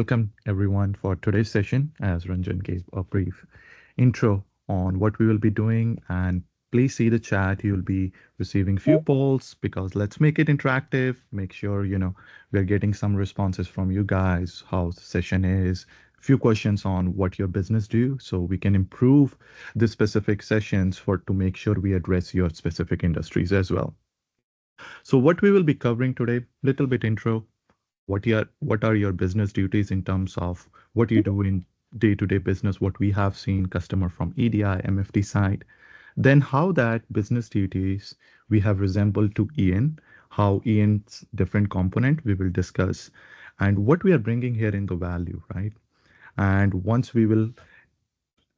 Welcome everyone for today's session as Ranjan gave a brief intro on what we will be doing, and please see the chat. You'll be receiving few polls because let's make it interactive. Make sure we're getting some responses from you guys, how the session is, few questions on what your business do so we can improve the specific sessions for to make sure we address your specific industries as well. So what we will be covering today, little bit intro, what are your business duties in terms of what you do in day-to-day business, what we have seen customer from EDI, MFT side, then how that business duties we have resembled to EN, how EN's different component we will discuss, and what we are bringing here in the value, right? And once we will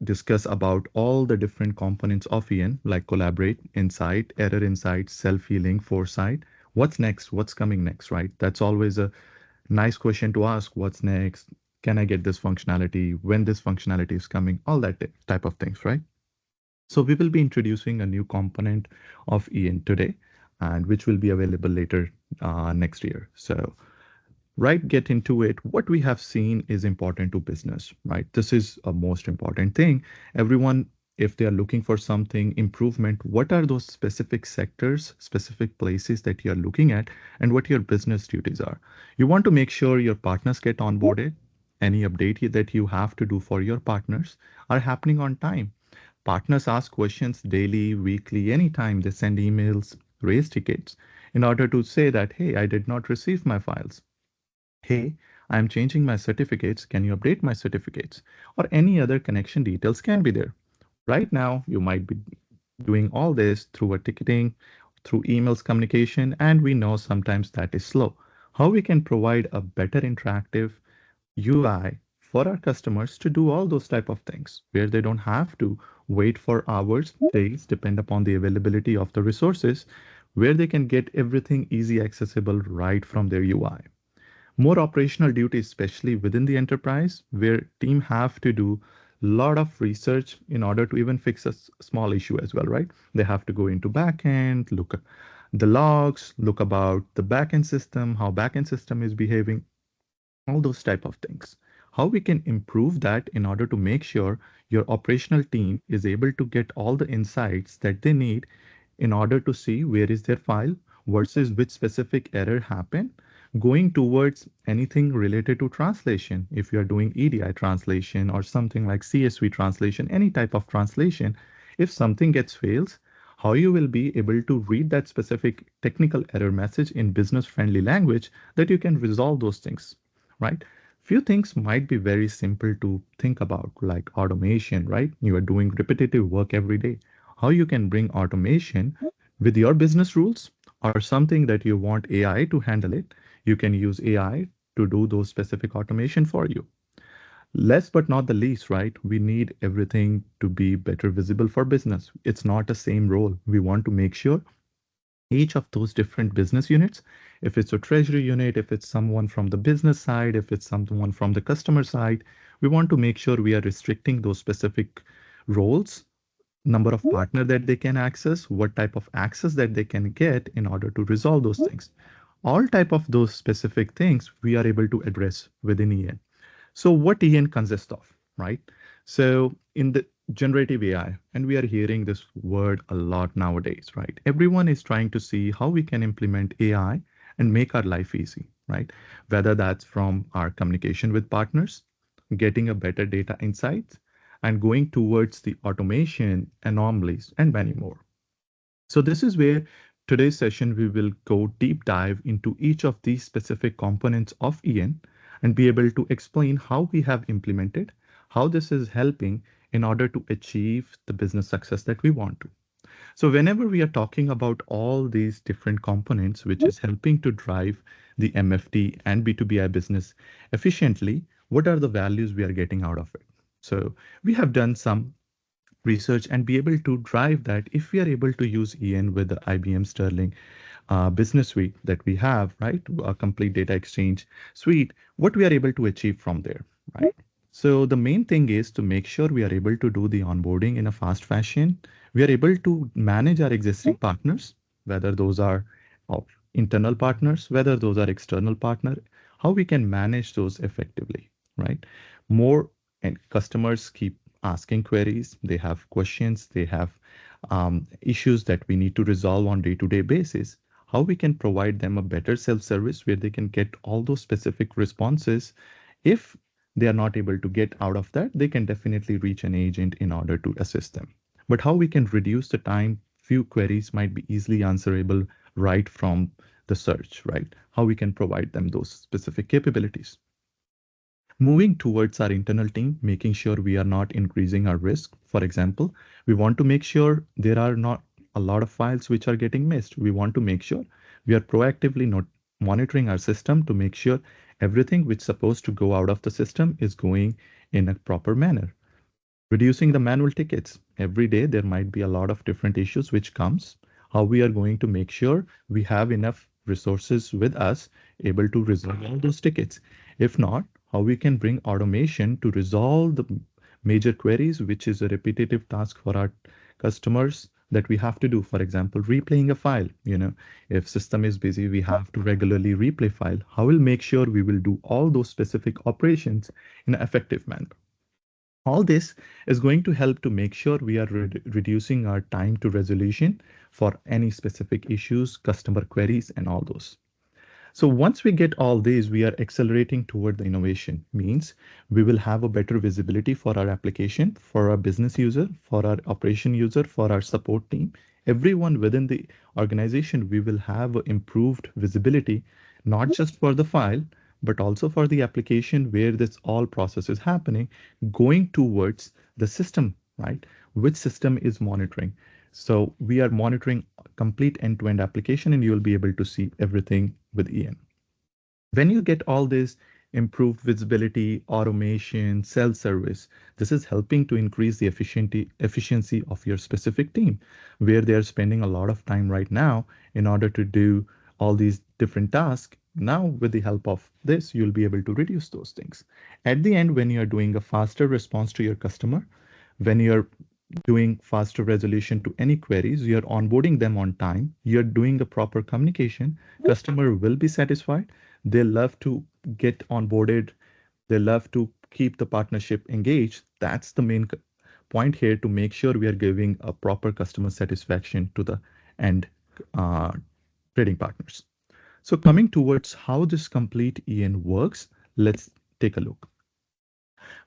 discuss about all the different components of EN, like collaborate, insight, error insight, self-healing, foresight. What's next? What's coming next, right? That's always a nice question to ask. What's next? Can I get this functionality? When this functionality is coming? All that type of things, right? So we will be introducing a new component of EN today, and which will be available later next year. So right, get into it. What we have seen is important to business, right? This is a most important thing. Everyone, if they are looking for something improvement, what are those specific sectors, specific places that you're looking at, and what your business duties are? You want to make sure your partners get onboarded. Any update that you have to do for your partners are happening on time. Partners ask questions daily, weekly, anytime. They send emails, raise tickets in order to say that, hey, I did not receive my files. Hey, I'm changing my certificates. Can you update my certificates? Or any other connection details can be there. Right now, you might be doing all this through a ticketing, through emails communication, and we know sometimes that is slow. How we can provide a better interactive UI for our customers to do all those type of things where they don't have to wait for hours, days, depend upon the availability of the resources, where they can get everything easy accessible right from their UI. More operational duties, especially within the enterprise, where team have to do a lot of research in order to even fix a small issue as well, right? They have to go into backend, look at the logs, look about the backend system, how backend system is behaving, all those type of things. How we can improve that in order to make sure your operational team is able to get all the insights that they need in order to see where is their file versus which specific error happened, going towards anything related to translation. If you're doing EDI translation or something like CSV translation, any type of translation, if something gets fails, how you will be able to read that specific technical error message in business friendly language that you can resolve those things, right? Few things might be very simple to think about, like automation, right? You are doing repetitive work every day. How you can bring automation with your business rules, or something that you want AI to handle it, you can use AI to do those specific automation for you. Last but not the least, right? We need everything to be better visible for business. It's not a same role. We want to make sure each of those different business units, if it's a treasury unit, if it's someone from the business side, if it's someone from the customer side, we want to make sure we are restricting those specific roles, number of partner that they can access, what type of access that they can get in order to resolve those things. All type of those specific things we are able to address within EN. So what EN consists of, right? So in the generative AI, and we are hearing this word a lot nowadays, right? Everyone is trying to see how we can implement AI and make our life easy, right? Whether that's from our communication with partners, getting a better data insights, and going towards the automation, anomalies, and many more. So this is where today's session we will go deep dive into each of these specific components of EN and be able to explain how we have implemented, how this is helping in order to achieve the business success that we want to. So whenever we are talking about all these different components, which is helping to drive the MFT and B2BI business efficiently, what are the values we are getting out of it? So we have done some research and be able to drive that if we are able to use EN with the IBM Sterling business suite that we have, right? A complete data exchange suite, what we are able to achieve from there, right? So the main thing is to make sure we are able to do the onboarding in a fast fashion. We are able to manage our existing partners, whether those are internal partners, whether those are external partner, how we can manage those effectively, right? More and customers keep asking queries, they have questions, they have issues that we need to resolve on day-to-day basis. How we can provide them a better self-service where they can get all those specific responses. If they are not able to get out of that, they can definitely reach an agent in order to assist them. But how we can reduce the time, few queries might be easily answerable right from the search, right? How we can provide them those specific capabilities. Moving towards our internal team, making sure we are not increasing our risk. For example, we want to make sure there are not a lot of files which are getting missed. We want to make sure we are proactively not monitoring our system to make sure everything which is supposed to go out of the system is going in a proper manner. Reducing the manual tickets. Every day there might be a lot of different issues which comes. How we are going to make sure we have enough resources with us able to resolve all those tickets. If not, how we can bring automation to resolve the major queries, which is a repetitive task for our customers that we have to do. For example, replaying a file. If system is busy, we have to regularly replay file. How will make sure we will do all those specific operations in an effective manner. All this is going to help to make sure we are reducing our time to resolution for any specific issues, customer queries, and all those. So once we get all these, we are accelerating toward the innovation. Means we will have a better visibility for our application, for our business user, for our operation user, for our support team. Everyone within the organization, we will have improved visibility, not just for the file, but also for the application where this all process is happening, going towards the system, right? Which system is monitoring. So we are monitoring complete end-to-end application, and you'll be able to see everything with EN. When you get all this improved visibility, automation, self-service, this is helping to increase the efficiency of your specific team, where they're spending a lot of time right now in order to do all these different tasks. Now, with the help of this, you'll be able to reduce those things. At the end, when you're doing a faster response to your customer, when you're doing faster resolution to any queries, you're onboarding them on time, you're doing the proper communication, customer will be satisfied. They love to get onboarded. They love to keep the partnership engaged. That's the main point here, to make sure we are giving a proper customer satisfaction to the end uh, trading partners. So coming towards how this complete EN works, let's take a look.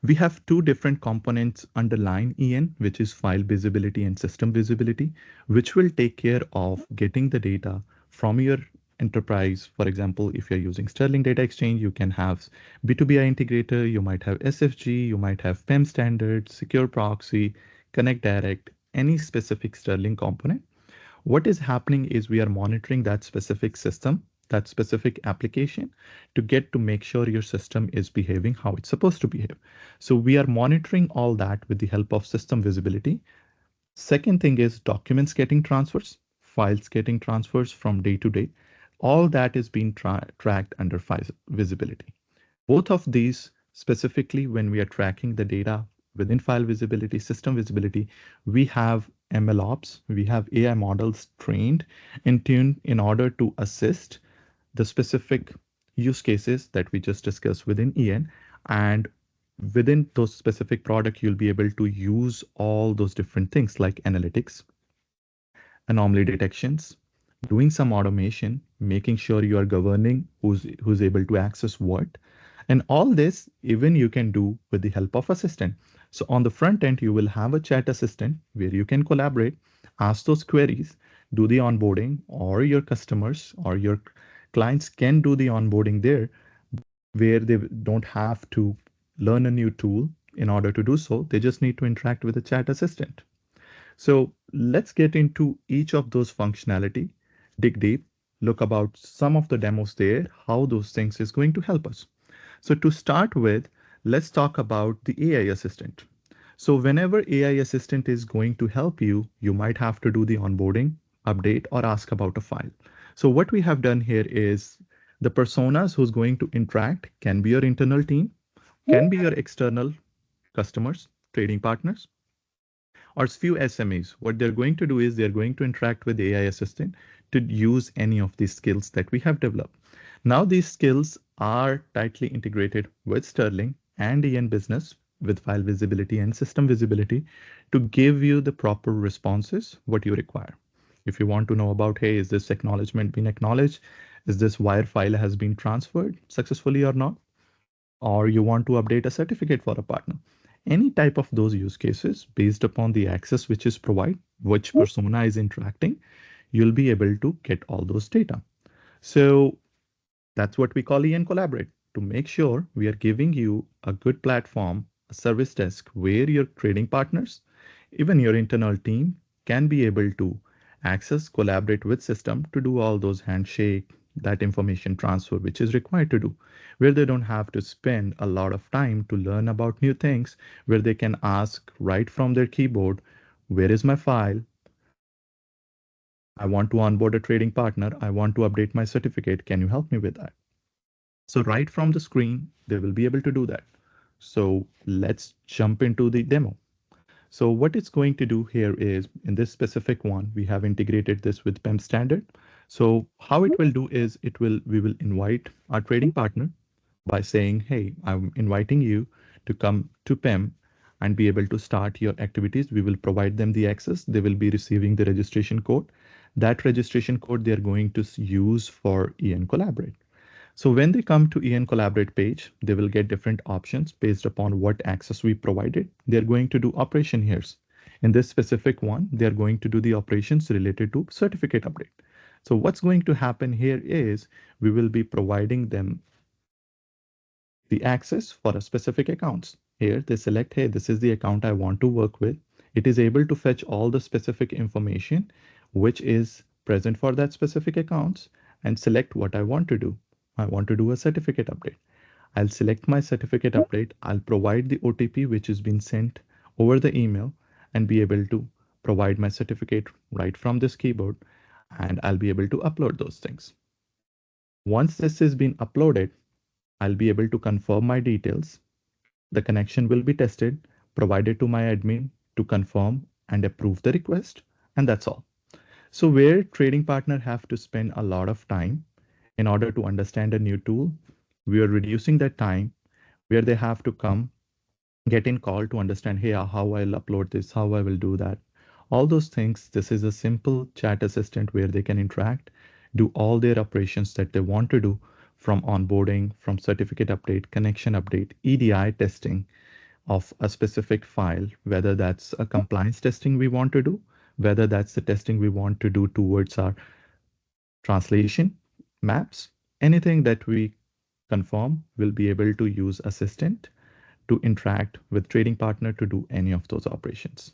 We have two different components underlying EN, which is file visibility and system visibility, which will take care of getting the data from your enterprise. For example, if you're using Sterling Data Exchange, you can have B2BI integrator, you might have SFG, you might have PEM standard, secure proxy, connect direct, any specific Sterling component. What is happening is we are monitoring that specific system, that specific application, to get to make sure your system is behaving how it's supposed to behave. So we are monitoring all that with the help of system visibility. Second thing is documents getting transfers, files getting transfers from day to day. All that is being tracked under visibility. Both of these, specifically when we are tracking the data within file visibility, system visibility, we have MLOps, we have AI models trained and tuned in order to assist the specific use cases that we just discussed within EN. And within those specific product, you'll be able to use all those different things like analytics, anomaly detections, doing some automation, making sure you are governing who's able to access what. And all this even you can do with the help of assistant. So on the front end, you will have a chat assistant where you can collaborate, ask those queries, do the onboarding, or your customers or your clients can do the onboarding there, where they don't have to learn a new tool in order to do so. They just need to interact with the chat assistant. So let's get into each of those functionality, dig deep, look about some of the demos there, how those things is going to help us. So to start with, let's talk about the AI assistant. So whenever AI assistant is going to help you, you might have to do the onboarding, update, or ask about a file. So what we have done here is the personas who's going to interact can be your internal team, can be your external customers, trading partners, or few SMEs. What they're going to do is they're going to interact with the AI assistant to use any of these skills that we have developed. Now these skills are tightly integrated with Sterling. and EN Business with file visibility and system visibility to give you the proper responses what you require. If you want to know about, hey, is this acknowledgement been acknowledged? Is this wire file has been transferred successfully or not? Or you want to update a certificate for a partner. Any type of those use cases based upon the access which is provided, which persona is interacting, you'll be able to get all those data. So that's what we call EN Collaborate to make sure we are giving you a good platform, a service desk where your trading partners, even your internal team can be able to access, collaborate with system to do all those handshake, that information transfer, which is required to do, where they don't have to spend a lot of time to learn about new things, where they can ask right from their keyboard, where is my file? I want to onboard a trading partner. I want to update my certificate. Can you help me with that? So right from the screen, they will be able to do that. So let's jump into the demo. So what it's going to do here is in this specific one, we have integrated this with PEM standard. So how it will do is we will invite our trading partner by saying, hey, I'm inviting you to come to PEM and be able to start your activities. We will provide them the access. They will be receiving the registration code. That registration code they're going to use for EN Collaborate. So when they come to EN Collaborate page, they will get different options based upon what access we provided. They're going to do operation here. In this specific one, they're going to do the operations related to certificate update. So what's going to happen here is we will be providing them the access for a specific accounts. Here they select, hey, this is the account I want to work with. It is able to fetch all the specific information which is present for that specific accounts and select what I want to do. I want to do a certificate update. I'll select my certificate update. I'll provide the OTP which has been sent over the email and be able to provide my certificate right from this keyboard, and I'll be able to upload those things. Once this has been uploaded, I'll be able to confirm my details. The connection will be tested, provided to my admin to confirm and approve the request, and that's all. So where trading partner have to spend a lot of time in order to understand a new tool, we are reducing that time where they have to come, get in call to understand, hey, how I'll upload this, how I will do that. All those things, this is a simple chat assistant where they can interact, do all their operations that they want to do from onboarding, from certificate update, connection update, EDI testing of a specific file, whether that's a compliance testing we want to do, whether that's the testing we want to do towards our translation, maps, anything that we confirm will be able to use assistant to interact with trading partner to do any of those operations.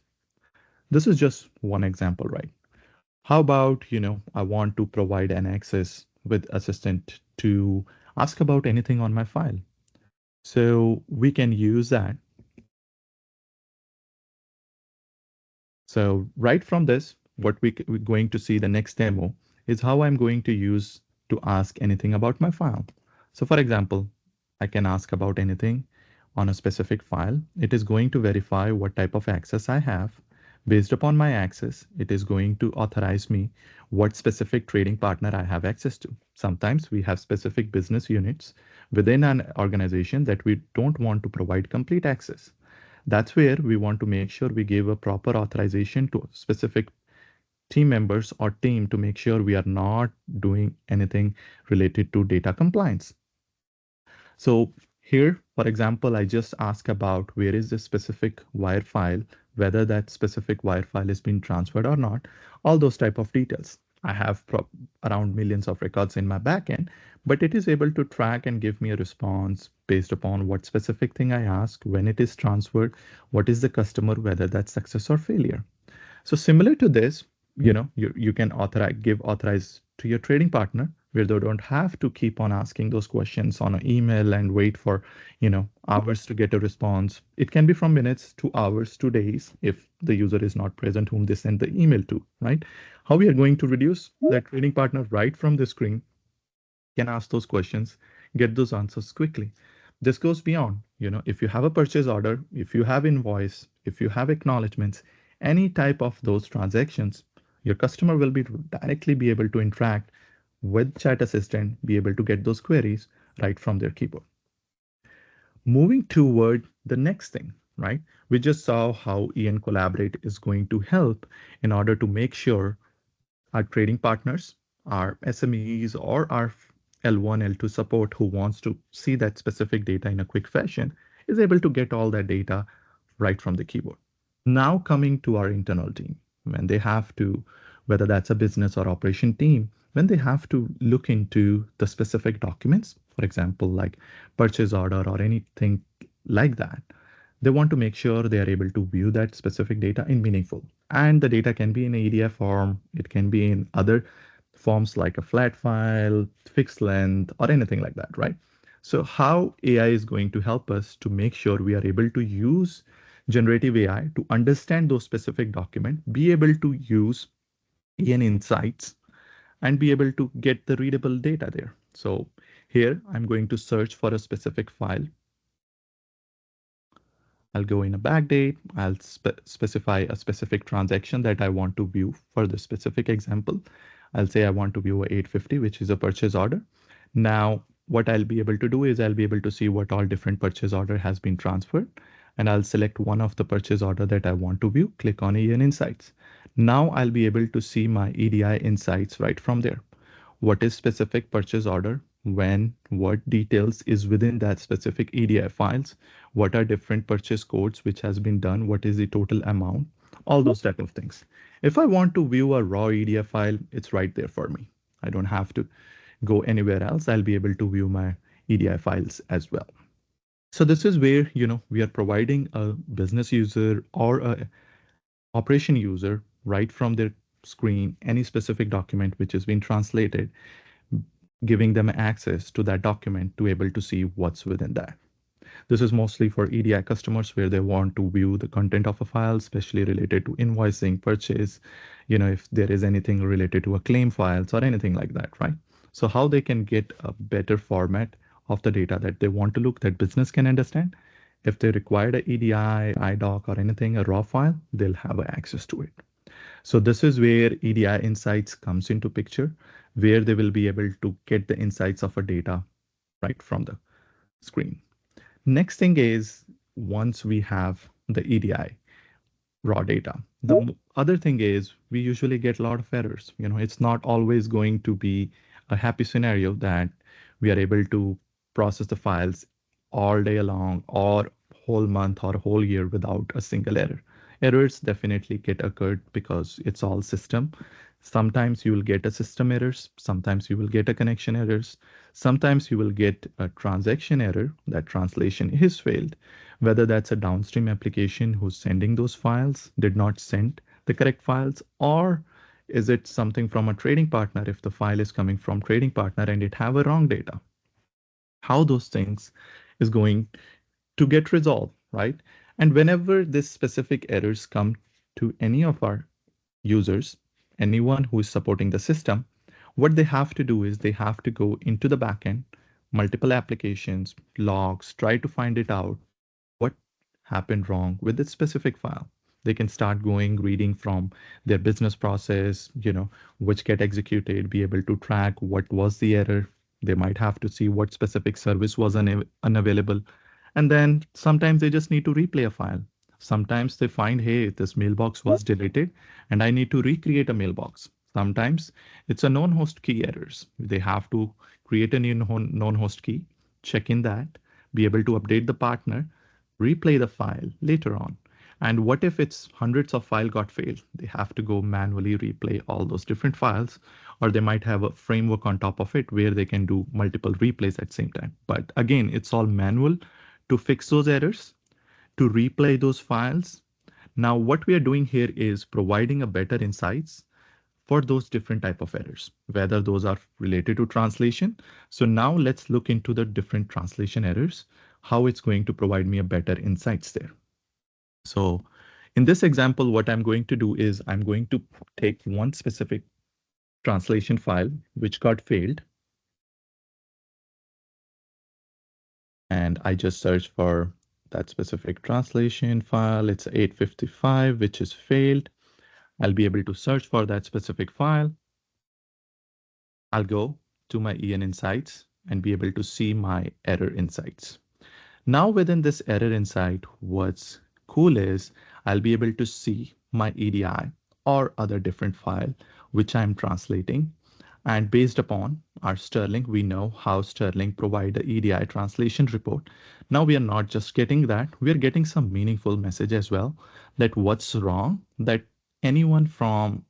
This is just one example, right? How about, I want to provide an access with assistant to ask about anything on my file. So we can use that. So right from this, what we're going to see the next demo is how I'm going to use to ask anything about my file. So for example, I can ask about anything on a specific file. It is going to verify what type of access I have. Based upon my access, it is going to authorize me what specific trading partner I have access to. Sometimes we have specific business units within an organization that we don't want to provide complete access. That's where we want to make sure we give a proper authorization to specific team members or team to make sure we are not doing anything related to data compliance. So here, for example, I just ask about where is this specific wire file, whether that specific wire file is being transferred or not, all those type of details. I have around millions of records in my backend, but it is able to track and give me a response based upon what specific thing I ask, when it is transferred, what is the customer, whether that's success or failure. So similar to this, you can authorize to your trading partner where they don't have to keep on asking those questions on an email and wait for, hours to get a response. It can be from minutes to hours to days if the user is not present whom they send the email to, right? How we are going to reduce that trading partner right from the screen can ask those questions, get those answers quickly. This goes beyond, if you have a purchase order, if you have invoice, if you have acknowledgements, any type of those transactions, your customer will be directly be able to interact with chat assistant, be able to get those queries right from their keyboard. Moving toward the next thing, right? We just saw how EN Collaborate is going to help in order to make sure our trading partners, our SMEs, or our L1, L2 support who wants to see that specific data in a quick fashion is able to get all that data right from the keyboard. Now coming to our internal team, when they have to, whether that's a business or operation team, when they have to look into the specific documents, for example, like purchase order or anything like that, they want to make sure they are able to view that specific data in meaningful. And the data can be in EDI form, it can be in other forms like a flat file, fixed length, or anything like that, right? So how AI is going to help us to make sure we are able to use generative AI to understand those specific documents, be able to use EN insights, and be able to get the readable data there. So here I'm going to search for a specific file. I'll go in a backdate. I'll specify a specific transaction that I want to view for the specific example. I'll say I want to view a 850, which is a purchase order. Now, what I'll be able to do is I'll be able to see what all different purchase order has been transferred. And I'll select one of the purchase order that I want to view, click on EN Insights. Now I'll be able to see my EDI insights right from there. What is specific purchase order, when, what details is within that specific EDI files, what are different purchase codes which has been done, what is the total amount, all those type of things. If I want to view a raw EDI file, it's right there for me. I don't have to go anywhere else. I'll be able to view my EDI files as well. So this is where, we are providing a business user or a operation user right from their screen any specific document which has been translated, giving them access to that document to able to see what's within that. This is mostly for EDI customers where they want to view the content of a file, especially related to invoicing, purchase, if there is anything related to a claim files or anything like that, right? So how they can get a better format of the data that they want to look that business can understand. If they require a EDI, IDOC or anything, a raw file, they'll have access to it. So this is where EDI insights comes into picture, where they will be able to get the insights of a data right from the screen. Next thing is once we have the EDI raw data, the other thing is we usually get a lot of errors. It's not always going to be a happy scenario that we are able to process the files all day long or whole month or whole year without a single error. Errors definitely get occurred because it's all system. Sometimes you will get a system errors, sometimes you will get a connection errors, sometimes you will get a transaction error, that translation is failed, whether that's a downstream application who's sending those files did not send the correct files, or is it something from a trading partner if the file is coming from trading partner and it have a wrong data. How those things is going to get resolved, right? And whenever this specific errors come to any of our users, anyone who is supporting the system, what they have to do is they have to go into the backend, multiple applications, logs, try to find it out what happened wrong with this specific file. They can start going, reading from their business process, which get executed, be able to track what was the error. They might have to see what specific service was unavailable. And then sometimes they just need to replay a file. Sometimes they find, hey, this mailbox was deleted and I need to recreate a mailbox. Sometimes it's a known host key errors. They have to create a new known host key, check in that, be able to update the partner, replay the file later on. And what if it's hundreds of file got failed? They have to go manually replay all those different files, or they might have a framework on top of it where they can do multiple replays at the same time. But again, it's all manual to fix those errors, to replay those files. Now, what we are doing here is providing a better insights for those different type of errors, whether those are related to translation. So now let's look into the different translation errors, how it's going to provide me a better insights there. So in this example, what I'm going to do is I'm going to take one specific translation file which got failed. And I just search for that specific translation file. It's 855, which is failed. I'll be able to search for that specific file. I'll go to my EN insights and be able to see my error insights. Now within this error insight, what's cool is I'll be able to see my EDI or other different file which I'm translating. And based upon our Sterling, we know how Sterling provide the EDI translation report. Now we are not just getting that, we are getting some meaningful message as well that what's wrong, that anyone from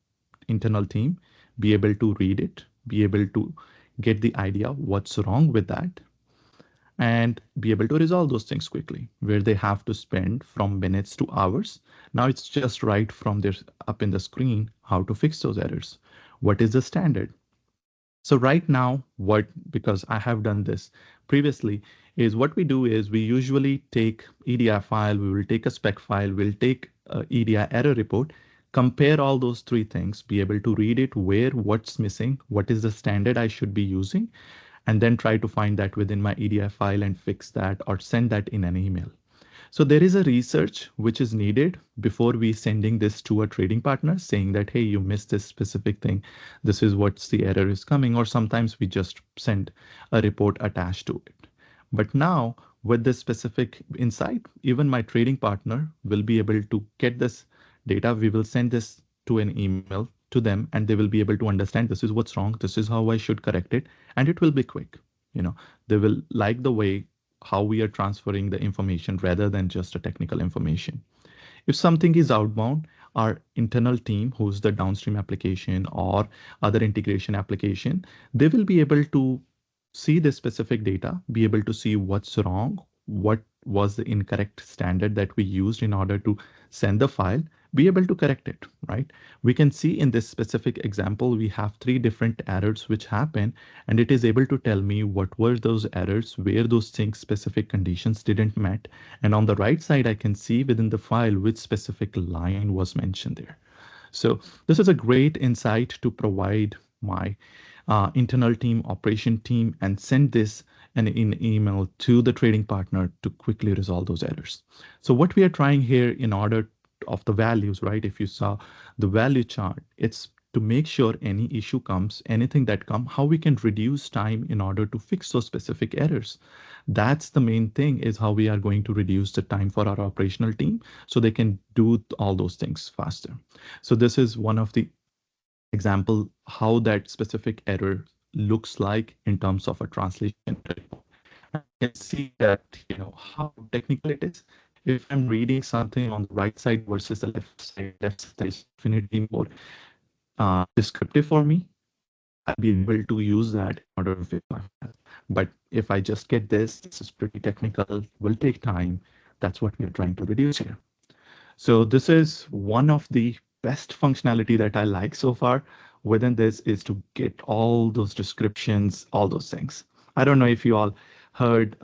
internal team be able to read it, be able to get the idea what's wrong with that and be able to resolve those things quickly where they have to spend from minutes to hours. Now it's just right from there up in the screen how to fix those errors. What is the standard? So right now, because I have done this previously, is what we do is we usually take EDI file, we will take a spec file, we'll take a EDI error report, compare all those three things, be able to read it, where, what's missing, what is the standard I should be using, and then try to find that within my EDI file and fix that or send that in an email. So there is a research which is needed before we sending this to a trading partner saying that, hey, you missed this specific thing. This is what's the error is coming. Or sometimes we just send a report attached to it. But now with this specific insight, even my trading partner will be able to get this data. We will send this to an email to them and they will be able to understand this is what's wrong. This is how I should correct it. And it will be quick. You know, they will like the way how we are transferring the information rather than just a technical information. If something is outbound, our internal team, who's the downstream application or other integration application, they will be able to see the specific data, be able to see what's wrong, what was the incorrect standard that we used in order to send the file, be able to correct it, right? We can see in this specific example, we have three different errors which happen, and it is able to tell me what were those errors, where those things, specific conditions didn't met. And on the right side, I can see within the file which specific line was mentioned there. So this is a great insight to provide my internal team, operation team, and send this an in email to the trading partner to quickly resolve those errors. So what we are trying here in order of the values, right? If you saw the value chart, it's to make sure any issue comes, anything that come, how we can reduce time in order to fix those specific errors. That's the main thing is how we are going to reduce the time for our operational team so they can do all those things faster. So this is one of the example how that specific error looks like in terms of a translation report. And you can see that, you know, how technical it is. If I'm reading something on the right side versus the left side is definitely more descriptive for me. I'll be able to use that in order to fix my file. But if I just get this is pretty technical, will take time. That's what we're trying to reduce here. So this is one of the best functionality that I like so far within this is to get all those descriptions, all those things. I don't know if you all heard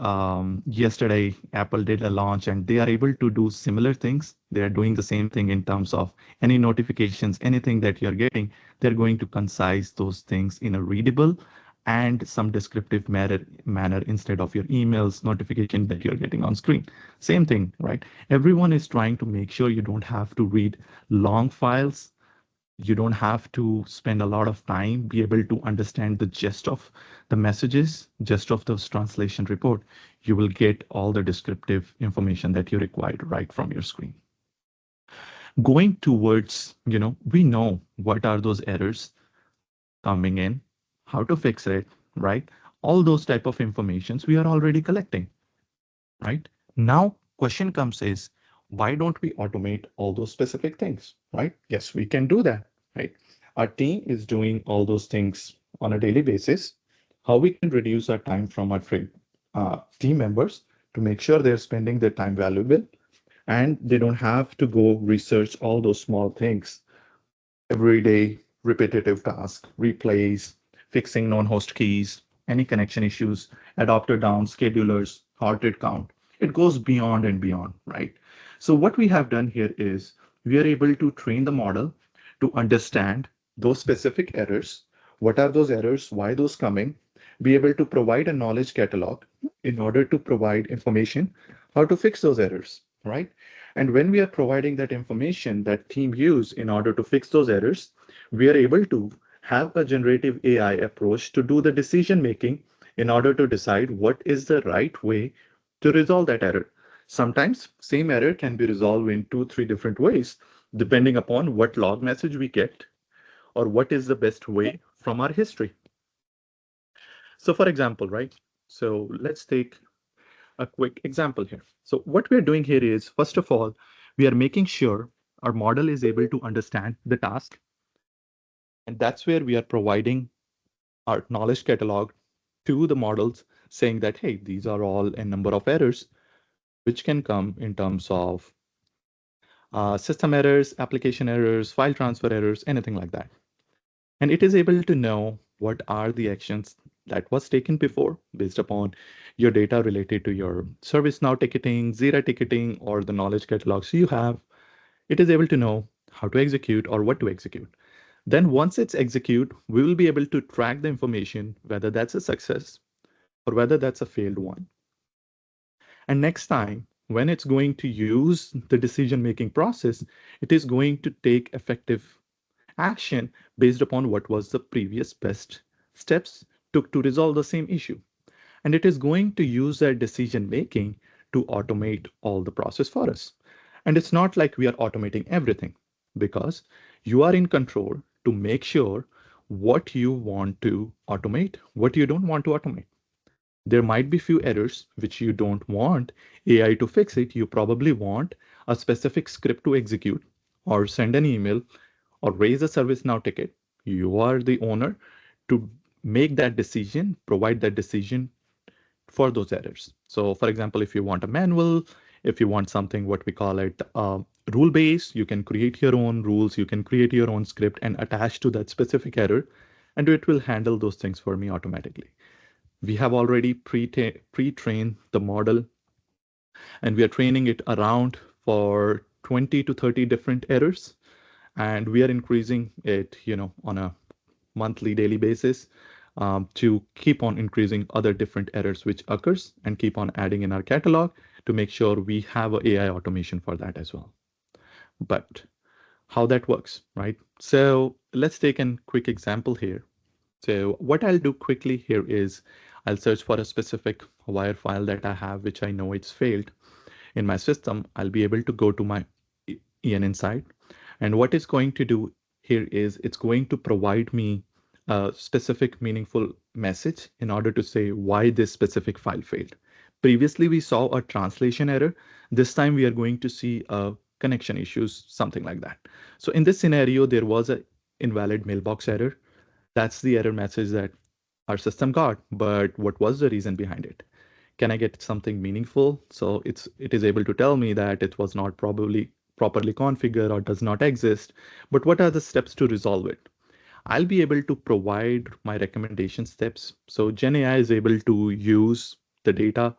yesterday Apple did a launch and they are able to do similar things. They are doing the same thing in terms of any notifications, anything that you're getting, they're going to concise those things in a readable and some descriptive manner instead of your emails notification that you're getting on screen. Same thing, right? Everyone is trying to make sure you don't have to read long files. You don't have to spend a lot of time, be able to understand the gist of the messages, gist of those translation report. You will get all the descriptive information that you required right from your screen. Going towards, you know, we know what are those errors coming in, how to fix it, right? All those type of informations we are already collecting, right? Now, question comes is, why don't we automate all those specific things, right? Yes, we can do that, right? Our team is doing all those things on a daily basis. How we can reduce our time from our team members to make sure they're spending their time valuable and they don't have to go research all those small things everyday repetitive tasks, replays, fixing non-host keys, any connection issues, adapter down, schedulers, heart rate count. It goes beyond and beyond, right? So what we have done here is we are able to train the model to understand those specific errors. What are those errors? Why those coming? Be able to provide a knowledge catalog in order to provide information how to fix those errors, right? And when we are providing that information that team use in order to fix those errors, we are able to have a generative AI approach to do the decision making in order to decide what is the right way to resolve that error. Sometimes same error can be resolved in two, three different ways, depending upon what log message we get or what is the best way from our history. So for example, right? So let's take a quick example here. So what we're doing here is, first of all, we are making sure our model is able to understand the task. And that's where we are providing our knowledge catalog to the models saying that, hey, these are all a number of errors which can come in terms of system errors, application errors, file transfer errors, anything like that. And it is able to know what are the actions that was taken before based upon your data related to your ServiceNow ticketing, Jira ticketing, or the knowledge catalogs you have. It is able to know how to execute or what to execute. Then once it's execute, we will be able to track the information, whether that's a success or whether that's a failed one. And next time, when it's going to use the decision-making process, it is going to take effective action based upon what was the previous best steps took to resolve the same issue. And it is going to use that decision making to automate all the process for us. And it's not like we are automating everything, because you are in control to make sure what you want to automate, what you don't want to automate. There might be few errors which you don't want AI to fix it. You probably want a specific script to execute or send an email or raise a ServiceNow ticket. You are the owner to make that decision, provide that decision for those errors. So for example, if you want a manual, if you want something, what we call it, rule based, you can create your own rules, you can create your own script and attach to that specific error, and it will handle those things for me automatically. We have already pre-trained the model, and we are training it around for 20 to 30 different errors, and we are increasing it, on a monthly, daily basis, to keep on increasing other different errors which occurs and keep on adding in our catalog to make sure we have a AI automation for that as well. But how that works, right? So let's take a quick example here. So what I'll do quickly here is I'll search for a specific wire file that I have, which I know it's failed in my system. I'll be able to go to my ENN site. And what it's going to do here is it's going to provide me a specific meaningful message in order to say why this specific file failed. Previously, we saw a translation error. This time we are going to see a connection issues, something like that. So in this scenario, there was a invalid mailbox error. That's the error message that our system got, but what was the reason behind it? Can I get something meaningful? So it is able to tell me that it was not probably properly configured or does not exist, but what are the steps to resolve it? I'll be able to provide my recommendation steps. So GenAI is able to use the data,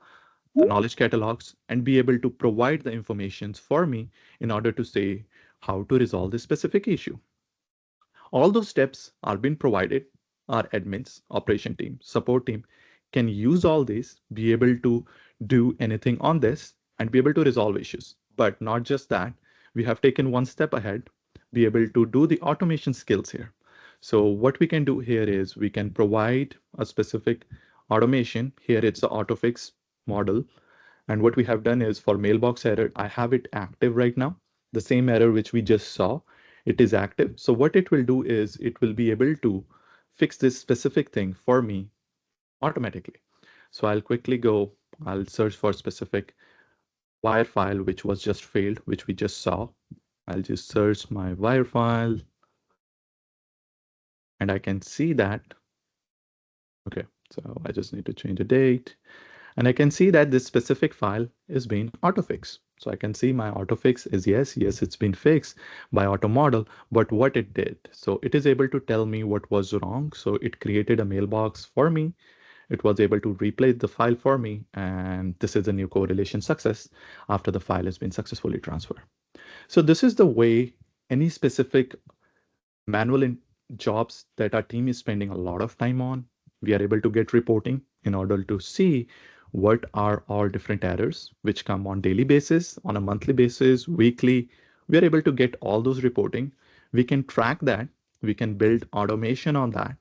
the knowledge catalogs, and be able to provide the information for me in order to say how to resolve this specific issue. All those steps are being provided. Our admins, operation team, support team can use all these, be able to do anything on this and be able to resolve issues. But not just that, we have taken one step ahead, be able to do the automation skills here. So what we can do here is we can provide a specific automation. Here it's the autofix model. And what we have done is for mailbox error, I have it active right now. The same error which we just saw, it is active. So what it will do is it will be able to fix this specific thing for me automatically. So I'll quickly go, I'll search for specific wire file which was just failed, which we just saw. I'll just search my wire file and I can see that. Okay, so I just need to change the date. And I can see that this specific file is being autofixed. So I can see my autofix is yes, it's been fixed by auto model, but what it did. So it is able to tell me what was wrong. So it created a mailbox for me. It was able to replace the file for me. And this is a new correlation success after the file has been successfully transferred. So this is the way any specific manual jobs that our team is spending a lot of time on, we are able to get reporting in order to see what are all different errors which come on daily basis, on a monthly basis, weekly. We are able to get all those reporting. We can track that. We can build automation on that.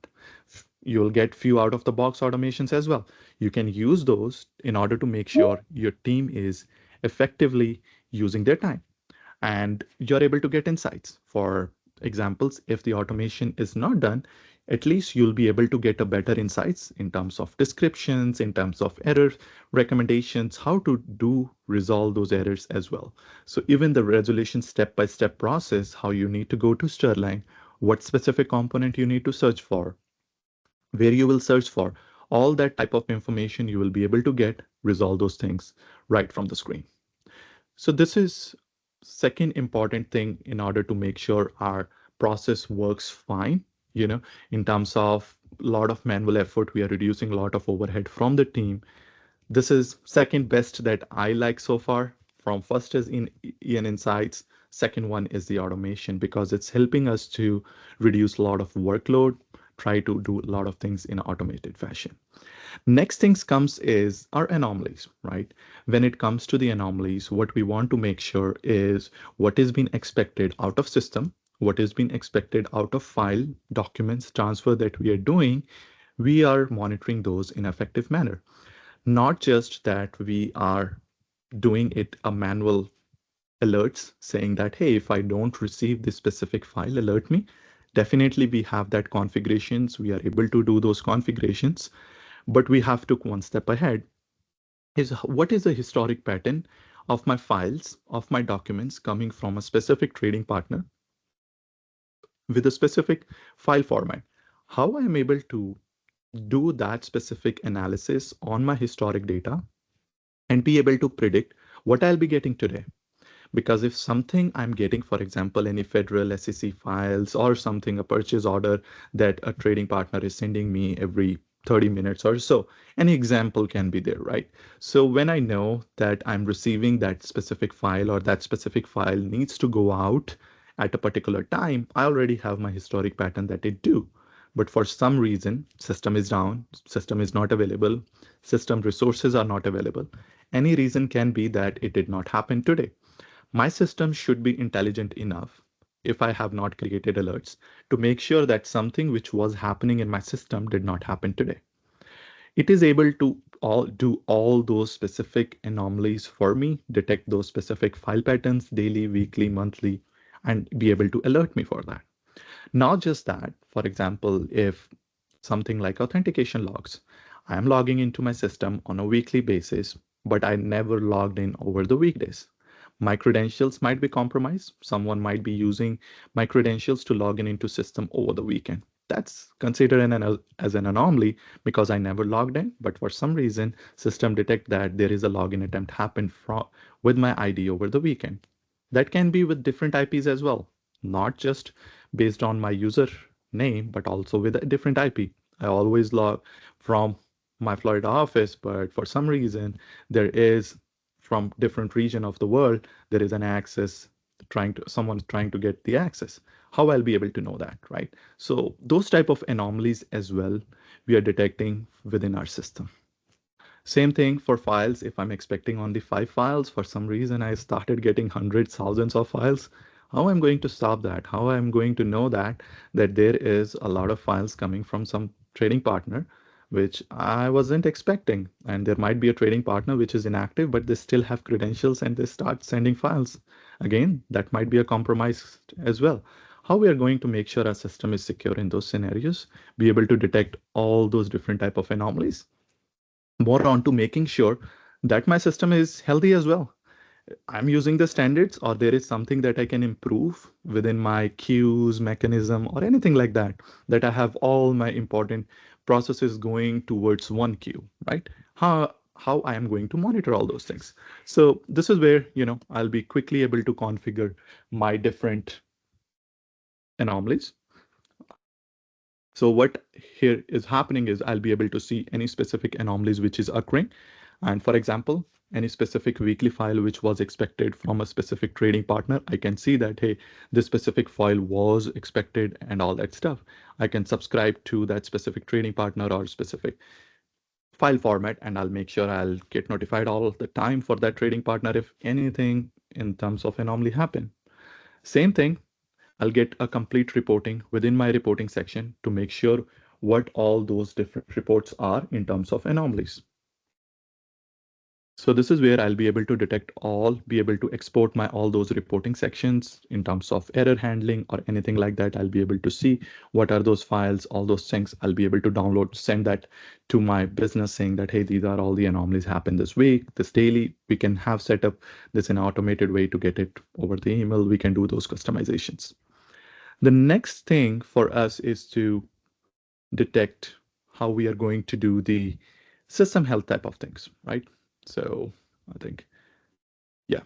you'll get few out of the box automations as well. You can use those in order to make sure your team is effectively using their time and you're able to get insights. For examples, if the automation is not done, at least you'll be able to get a better insights in terms of descriptions, in terms of error recommendations, how to do resolve those errors as well. So even the resolution step-by-step process, how you need to go to Sterling, what specific component you need to search for, where you will search for, all that type of information you will be able to get, resolve those things right from the screen. So this is second important thing in order to make sure our process works fine. In terms of a lot of manual effort, we are reducing a lot of overhead from the team. This is second best that I like so far. From first is in EN Insights. Second one is the automation because it's helping us to reduce a lot of workload, try to do a lot of things in an automated fashion. Next things comes is our anomalies, right? When it comes to the anomalies, what we want to make sure is what is being expected out of system, what is being expected out of file, documents, transfer that we are doing, we are monitoring those in effective manner. Not just that we are doing it a manual alerts saying that, hey, if I don't receive this specific file, alert me. Definitely we have that configurations. We are able to do those configurations, but we have to go one step ahead is what is the historic pattern of my files, of my documents coming from a specific trading partner with a specific file format. How I am able to do that specific analysis on my historic data and be able to predict what I'll be getting today. Because if something I'm getting, for example, any federal SEC files or something, a purchase order that a trading partner is sending me every 30 minutes or so, any example can be there, right? So when I know that I'm receiving that specific file or that specific file needs to go out at a particular time, I already have my historic pattern that it do. But for some reason, system is down, system is not available, system resources are not available. Any reason can be that it did not happen today. My system should be intelligent enough, if I have not created alerts, to make sure that something which was happening in my system did not happen today. It is able to do all those specific anomalies for me, detect those specific file patterns daily, weekly, monthly, and be able to alert me for that. Not just that, for example, if something like authentication logs, I am logging into my system on a weekly basis, but I never logged in over the weekdays. My credentials might be compromised. Someone might be using my credentials to log in into system over the weekend. That's considered as an anomaly because I never logged in, but for some reason, system detect that there is a login attempt happened with my ID over the weekend. That can be with different IPs as well, not just based on my user name, but also with a different IP. I always log from my Florida office, but for some reason, there is from different region of the world, there is an access someone's trying to get the access. How I'll be able to know that, right? So those type of anomalies as well, we are detecting within our system. Same thing for files. If I'm expecting only 5 files, for some reason I started getting hundreds, thousands of files. How I'm going to stop that? How I'm going to know that there is a lot of files coming from some trading partner, which I wasn't expecting. And there might be a trading partner which is inactive, but they still have credentials and they start sending files. Again, that might be a compromise as well. How we are going to make sure our system is secure in those scenarios, be able to detect all those different type of anomalies, more on to making sure that my system is healthy as well. I'm using the standards, or there is something that I can improve within my queues, mechanism, or anything like that, that I have all my important processes going towards one queue, right? How I am going to monitor all those things. So this is where, I'll be quickly able to configure my different anomalies. So what here is happening is I'll be able to see any specific anomalies which is occurring. And for example, any specific weekly file which was expected from a specific trading partner, I can see that, hey, this specific file was expected and all that stuff. I can subscribe to that specific trading partner or specific file format, and I'll make sure I'll get notified all the time for that trading partner if anything in terms of anomaly happen. Same thing, I'll get a complete reporting within my reporting section to make sure what all those different reports are in terms of anomalies. So this is where I'll be able to detect all, be able to export my all those reporting sections in terms of error handling or anything like that. I'll be able to see what are those files, all those things. I'll be able to download, send that to my business saying that, hey, these are all the anomalies happen this week, this daily. We can have set up this in an automated way to get it over the email. We can do those customizations. The next thing for us is to detect how we are going to do the system health type of things, right? So I think, yeah.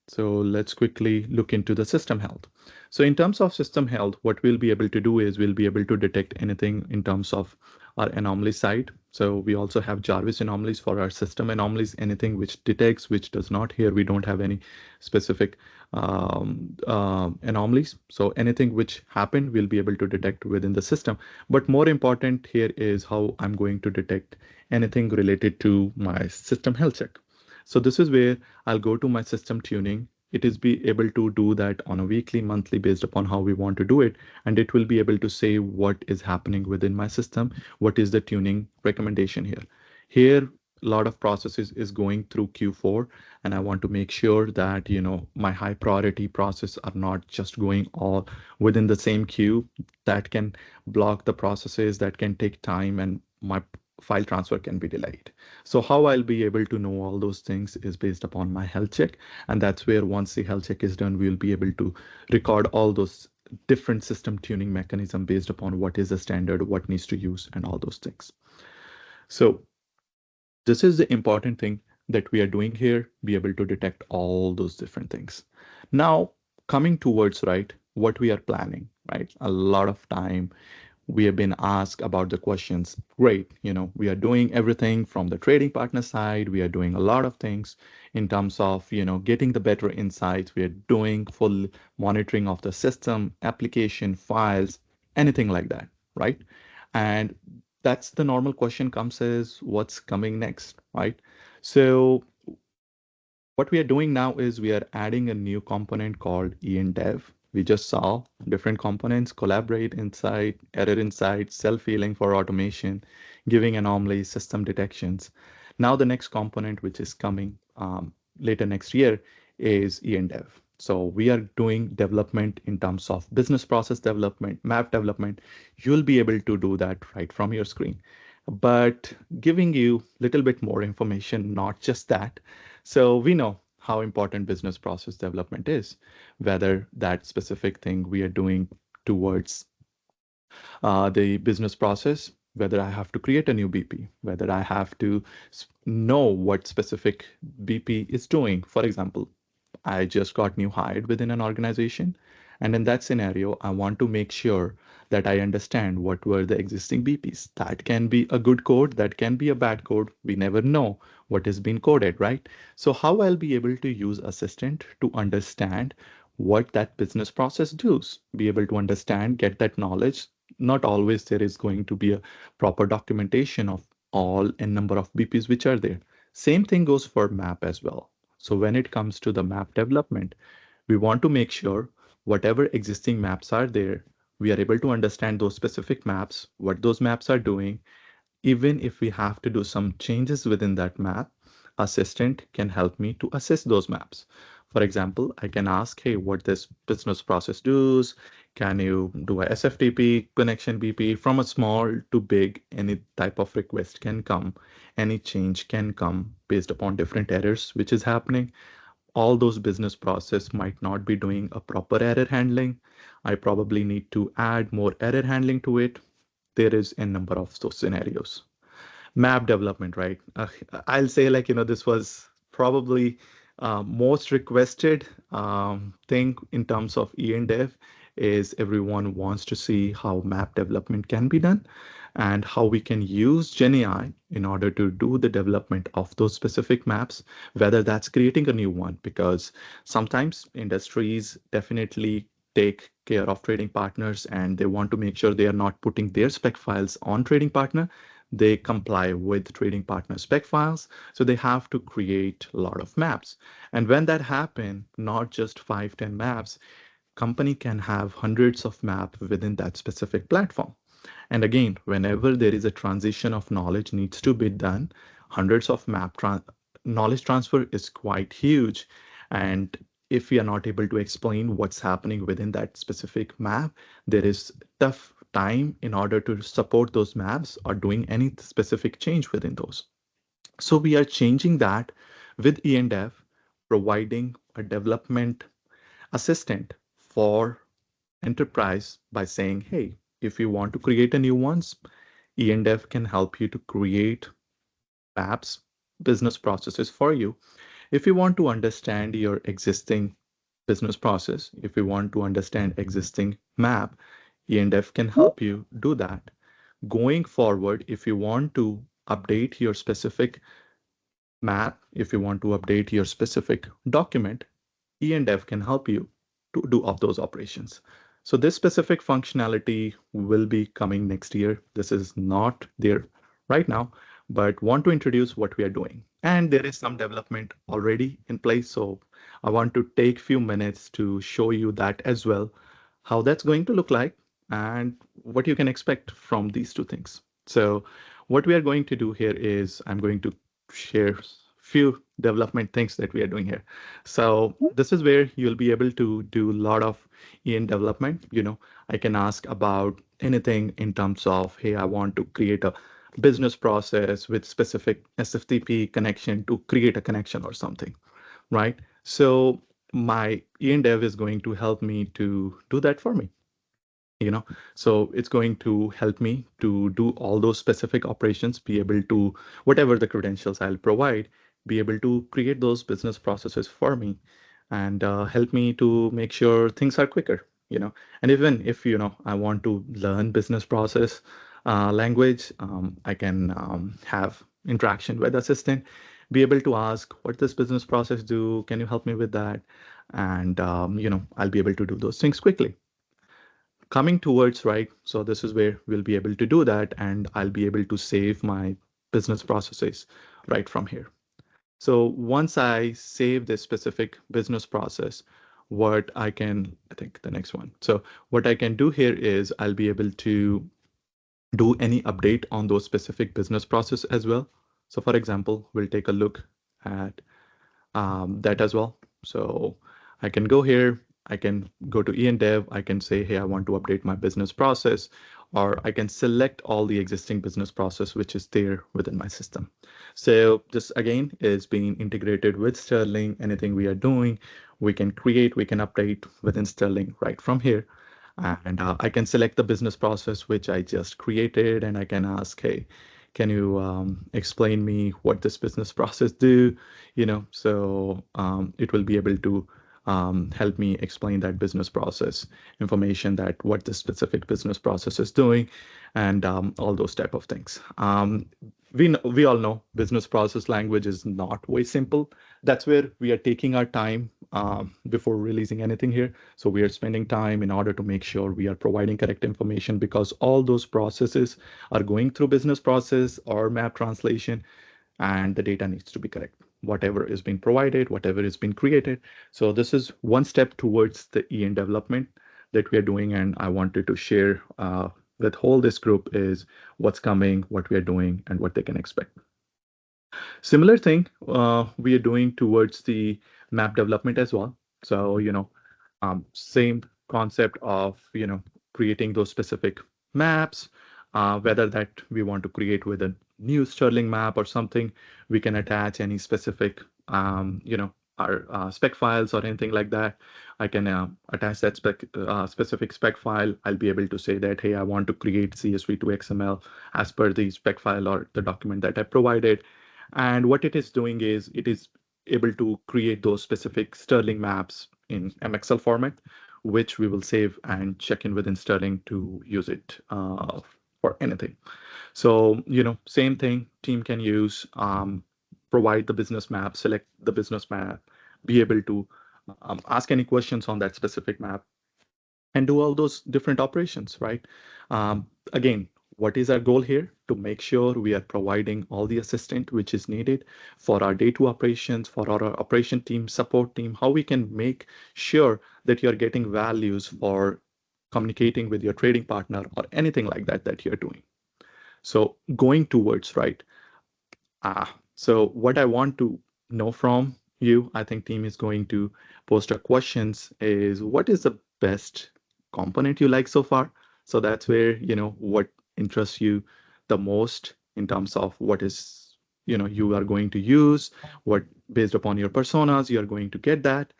So let's quickly look into the system health. So in terms of system health, what we'll be able to do is we'll be able to detect anything in terms of our anomaly side. So we also have Jarvis anomalies for our system anomalies, anything which detects, which does not. Here we don't have any specific anomalies. So anything which happened, we'll be able to detect within the system. But more important here is how I'm going to detect anything related to my system health check. So this is where I'll go to my system tuning. It is be able to do that on a weekly, monthly based upon how we want to do it. And it will be able to say what is happening within my system. What is the tuning recommendation here? Here, a lot of processes is going through Q4, and I want to make sure that, my high priority process are not just going all within the same queue. That can block the processes, that can take time, and my file transfer can be delayed. So how I'll be able to know all those things is based upon my health check. And that's where once the health check is done, we'll be able to record all those different system tuning mechanism based upon what is the standard, what needs to use, and all those things. So this is the important thing that we are doing here, be able to detect all those different things. Now, coming towards, right, what we are planning, right? A lot of time we have been asked about the questions. Great, we are doing everything from the trading partner side. We are doing a lot of things in terms of, getting the better insights. We are doing full monitoring of the system, application, files, anything like that, right? And that's the normal question comes is what's coming next, right? So what we are doing now is we are adding a new component called ENDev. We just saw different components, collaborate insight, error insight, self-healing for automation, giving anomalies, system detections. Now the next component, which is coming later next year, is ENDev. So we are doing development in terms of business process development, map development. You'll be able to do that right from your screen. But giving you a little bit more information, not just that. So we know how important business process development is, whether that specific thing we are doing towards the business process, whether I have to create a new BP, whether I have to know what specific BP is doing. For example, I just got new hired within an organization. And in that scenario, I want to make sure that I understand what were the existing BPs. That can be a good code, that can be a bad code. We never know what is being coded, right? So how I'll be able to use Assistant to understand what that business process does, be able to understand, get that knowledge. Not always there is going to be a proper documentation of all n number of BPs which are there. Same thing goes for map as well. So when it comes to the map development, we want to make sure whatever existing maps are there, we are able to understand those specific maps, what those maps are doing. Even if we have to do some changes within that map, Assistant can help me to assess those maps. For example, I can ask, hey, what this business process does? Can you do a SFTP connection BP? From a small to big, any type of request can come. Any change can come based upon different errors which is happening. All those business process might not be doing a proper error handling. I probably need to add more error handling to it. There is a number of those scenarios. Map development, right? I'll say this was probably most requested thing in terms of ENDev is everyone wants to see how map development can be done and how we can use GenAI in order to do the development of those specific maps, whether that's creating a new one, because sometimes industries definitely take care of trading partners and they want to make sure they are not putting their spec files on trading partner. They comply with trading partner spec files. So they have to create a lot of maps. And when that happens, not just 5, 10 maps, company can have hundreds of maps within that specific platform. And again, whenever there is a transition of knowledge needs to be done, hundreds of knowledge transfer is quite huge. And if we are not able to explain what's happening within that specific map, there is tough time in order to support those maps or doing any specific change within those. So we are changing that with ENDev, providing a development assistant for enterprise by saying, hey, if you want to create a new ones, ENDev can help you to create apps, business processes for you. If you want to understand your existing business process, if you want to understand existing map, ENDev can help you do that. Going forward, if you want to update your specific map, if you want to update your specific document, ENDev can help you to do of those operations. So this specific functionality will be coming next year. This is not there right now, but want to introduce what we are doing. And there is some development already in place. So I want to take few minutes to show you that as well, how that's going to look like and what you can expect from these two things. So what we are going to do here is I'm going to share few development things that we are doing here. So this is where you'll be able to do a lot of EN development. I can ask about anything in terms of, hey, I want to create a business process with specific SFTP connection to create a connection or something, right? So my EN dev is going to help me to do that for me. So it's going to help me to do all those specific operations, be able to, whatever the credentials I'll provide, be able to create those business processes for me and help me to make sure things are quicker. And even if I want to learn business process language, I can have interaction with assistant, be able to ask what this business process do, can you help me with that? And I'll be able to do those things quickly coming towards, right? So this is where we'll be able to do that, and I'll be able to save my business processes right from here. So once I save this specific business process, what I can, I think the next one. So what I can do here is I'll be able to do any update on those specific business process as well. So for example, we'll take a look at that as well. So I can go here, I can go to ENDev, I can say, hey, I want to update my business process, or I can select all the existing business process which is there within my system. So this again is being integrated with Sterling. Anything we are doing, we can create, we can update within Sterling right from here. And I can select the business process which I just created, and I can ask, hey, can you explain me what this business process do? So it will be able to help me explain that business process information, that what the specific business process is doing, and all those type of things. We all know business process language is not very simple. That's where we are taking our time before releasing anything here. So we are spending time in order to make sure we are providing correct information, because all those processes are going through business process or map translation, and the data needs to be correct. Whatever is being provided, whatever is being created. So this is one step towards the EN development that we are doing, and I wanted to share with whole this group is what's coming, what we are doing, and what they can expect. Similar thing we are doing towards the map development as well. So, same concept of, creating those specific maps, whether that we want to create with a new Sterling map or something, we can attach any specific, our spec files or anything like that. I can attach that specific spec file. I'll be able to say that, hey, I want to create CSV to XML as per the spec file or the document that I provided. And what it is doing is it is able to create those specific Sterling maps in MXL format, which we will save and check in within Sterling to use it for anything. So, same thing, team can use, provide the business map, select the business map, be able to ask any questions on that specific map, and do all those different operations, right? Again, what is our goal here? To make sure we are providing all the assistance which is needed for our day-to operations, for our operation team, support team, how we can make sure that you're getting values for communicating with your trading partner or anything like that that you're doing. So going towards, right? So what I want to know from you, I think team is going to post our questions is what is the best component you like so far? So that's where, what interests you the most in terms of what is, you are going to use, what based upon your personas, you are going to get that.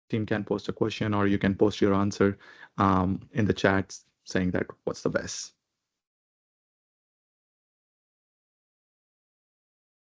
Team can post a question or you can post your answer in the chat saying that what's the best.